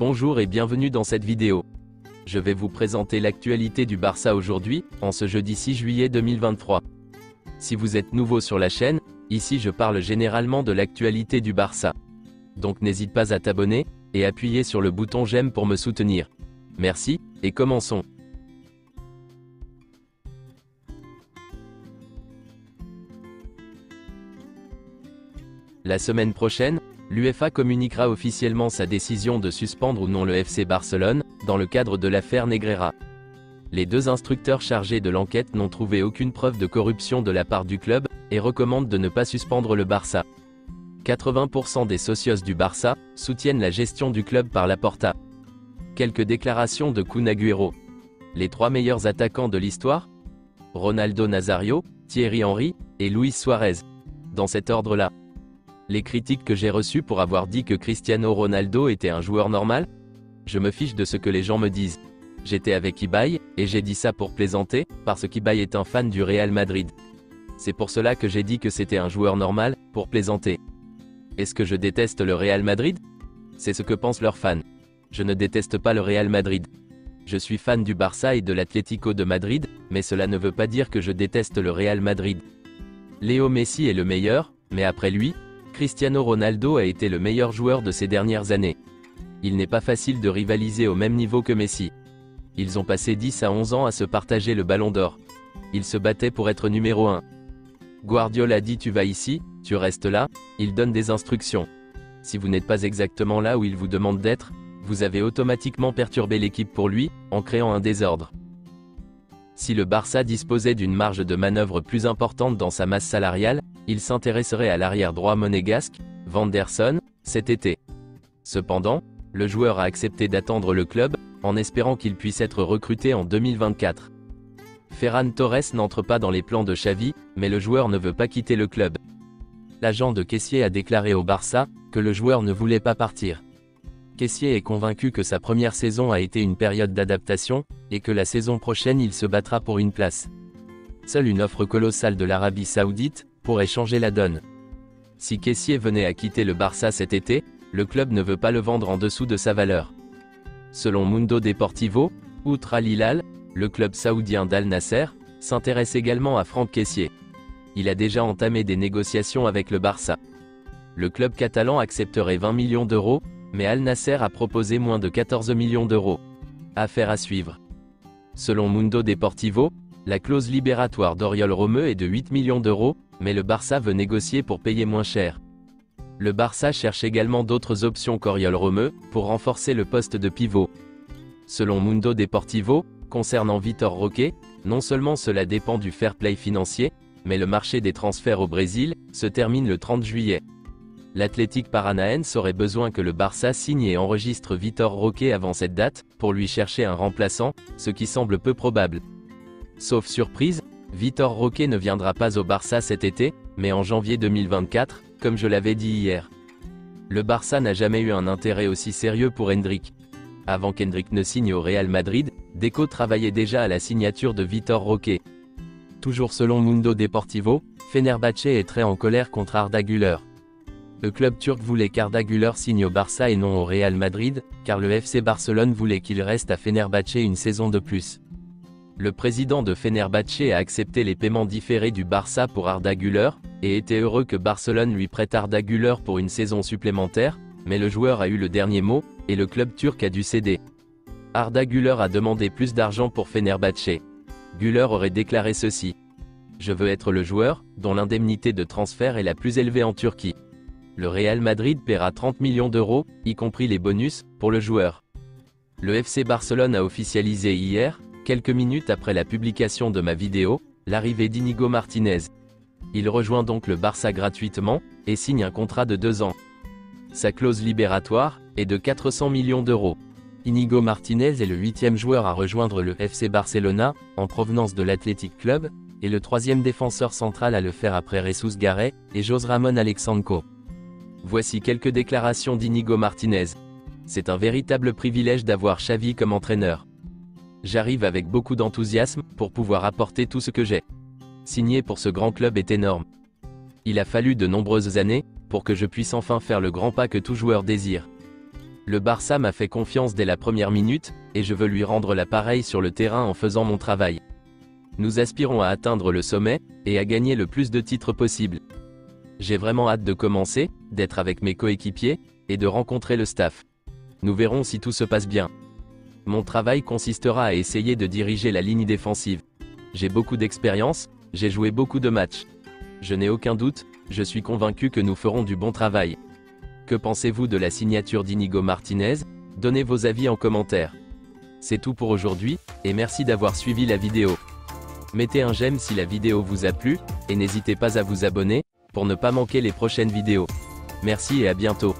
Bonjour et bienvenue dans cette vidéo. Je vais vous présenter l'actualité du Barça aujourd'hui, en ce jeudi 6 juillet 2023. Si vous êtes nouveau sur la chaîne, ici je parle généralement de l'actualité du Barça. Donc n'hésite pas à t'abonner, et appuyer sur le bouton j'aime pour me soutenir. Merci, et commençons. La semaine prochaine, l'UEFA communiquera officiellement sa décision de suspendre ou non le FC Barcelone, dans le cadre de l'affaire Negreira. Les deux instructeurs chargés de l'enquête n'ont trouvé aucune preuve de corruption de la part du club, et recommandent de ne pas suspendre le Barça. 80% des socios du Barça soutiennent la gestion du club par Laporta. Quelques déclarations de Kun Agüero. Les trois meilleurs attaquants de l'histoire? Ronaldo Nazario, Thierry Henry, et Luis Suarez. Dans cet ordre-là. Les critiques que j'ai reçues pour avoir dit que Cristiano Ronaldo était un joueur normal? Je me fiche de ce que les gens me disent. J'étais avec Ibai, et j'ai dit ça pour plaisanter, parce qu'Ibai est un fan du Real Madrid. C'est pour cela que j'ai dit que c'était un joueur normal, pour plaisanter. Est-ce que je déteste le Real Madrid? C'est ce que pensent leurs fans. Je ne déteste pas le Real Madrid. Je suis fan du Barça et de l'Atlético de Madrid, mais cela ne veut pas dire que je déteste le Real Madrid. Léo Messi est le meilleur, mais après lui, Cristiano Ronaldo a été le meilleur joueur de ces dernières années. Il n'est pas facile de rivaliser au même niveau que Messi. Ils ont passé 10 à 11 ans à se partager le ballon d'or. Ils se battaient pour être numéro 1. Guardiola dit tu vas ici, tu restes là, il donne des instructions. Si vous n'êtes pas exactement là où il vous demande d'être, vous avez automatiquement perturbé l'équipe pour lui, en créant un désordre. Si le Barça disposait d'une marge de manœuvre plus importante dans sa masse salariale, il s'intéresserait à l'arrière droit monégasque, Van der Son, cet été. Cependant, le joueur a accepté d'attendre le club, en espérant qu'il puisse être recruté en 2024. Ferran Torres n'entre pas dans les plans de Xavi, mais le joueur ne veut pas quitter le club. L'agent de Kessié a déclaré au Barça que le joueur ne voulait pas partir. Kessié est convaincu que sa première saison a été une période d'adaptation, et que la saison prochaine il se battra pour une place. Seule une offre colossale de l'Arabie Saoudite pourrait changer la donne. Si Kessié venait à quitter le Barça cet été, le club ne veut pas le vendre en dessous de sa valeur. Selon Mundo Deportivo, outre Al Hilal, le club saoudien d'Al Nasser s'intéresse également à Franck Kessié. Il a déjà entamé des négociations avec le Barça. Le club catalan accepterait 20 millions d'euros, mais Al Nasser a proposé moins de 14 millions d'euros. Affaire à suivre. Selon Mundo Deportivo, la clause libératoire d'Oriol Romeu est de 8 millions d'euros, mais le Barça veut négocier pour payer moins cher. Le Barça cherche également d'autres options qu'Oriol Romeu, pour renforcer le poste de pivot. Selon Mundo Deportivo, concernant Vitor Roque, non seulement cela dépend du fair play financier, mais le marché des transferts au Brésil se termine le 30 juillet. L'Athletic Paranaense aurait besoin que le Barça signe et enregistre Vitor Roque avant cette date, pour lui chercher un remplaçant, ce qui semble peu probable. Sauf surprise, Vitor Roque ne viendra pas au Barça cet été, mais en janvier 2024, comme je l'avais dit hier. Le Barça n'a jamais eu un intérêt aussi sérieux pour Endrick. Avant qu'Endrick ne signe au Real Madrid, Deco travaillait déjà à la signature de Vitor Roque. Toujours selon Mundo Deportivo, Fenerbahçe est très en colère contre Arda Güler. Le club turc voulait qu'Arda Güler signe au Barça et non au Real Madrid, car le FC Barcelone voulait qu'il reste à Fenerbahçe une saison de plus. Le président de Fenerbahçe a accepté les paiements différés du Barça pour Arda Güler, et était heureux que Barcelone lui prête Arda Güler pour une saison supplémentaire, mais le joueur a eu le dernier mot, et le club turc a dû céder. Arda Güler a demandé plus d'argent pour Fenerbahçe. Güler aurait déclaré ceci. Je veux être le joueur, dont l'indemnité de transfert est la plus élevée en Turquie. Le Real Madrid paiera 30 millions d'euros, y compris les bonus, pour le joueur. Le FC Barcelone a officialisé hier, quelques minutes après la publication de ma vidéo, l'arrivée d'Inigo Martinez. Il rejoint donc le Barça gratuitement, et signe un contrat de 2 ans. Sa clause libératoire est de 400 millions d'euros. Inigo Martinez est le 8e joueur à rejoindre le FC Barcelona, en provenance de l'Athletic Club, et le 3e défenseur central à le faire après Jesus Garret et José Ramón Alexandco. Voici quelques déclarations d'Inigo Martinez. C'est un véritable privilège d'avoir Xavi comme entraîneur. J'arrive avec beaucoup d'enthousiasme, pour pouvoir apporter tout ce que j'ai. Signer pour ce grand club est énorme. Il a fallu de nombreuses années, pour que je puisse enfin faire le grand pas que tout joueur désire. Le Barça m'a fait confiance dès la première minute, et je veux lui rendre l'appareil sur le terrain en faisant mon travail. Nous aspirons à atteindre le sommet, et à gagner le plus de titres possible. J'ai vraiment hâte de commencer, d'être avec mes coéquipiers, et de rencontrer le staff. Nous verrons si tout se passe bien. Mon travail consistera à essayer de diriger la ligne défensive. J'ai beaucoup d'expérience, j'ai joué beaucoup de matchs. Je n'ai aucun doute, je suis convaincu que nous ferons du bon travail. Que pensez-vous de la signature d'Inigo Martinez? Donnez vos avis en commentaire. C'est tout pour aujourd'hui, et merci d'avoir suivi la vidéo. Mettez un j'aime si la vidéo vous a plu, et n'hésitez pas à vous abonner, pour ne pas manquer les prochaines vidéos. Merci et à bientôt.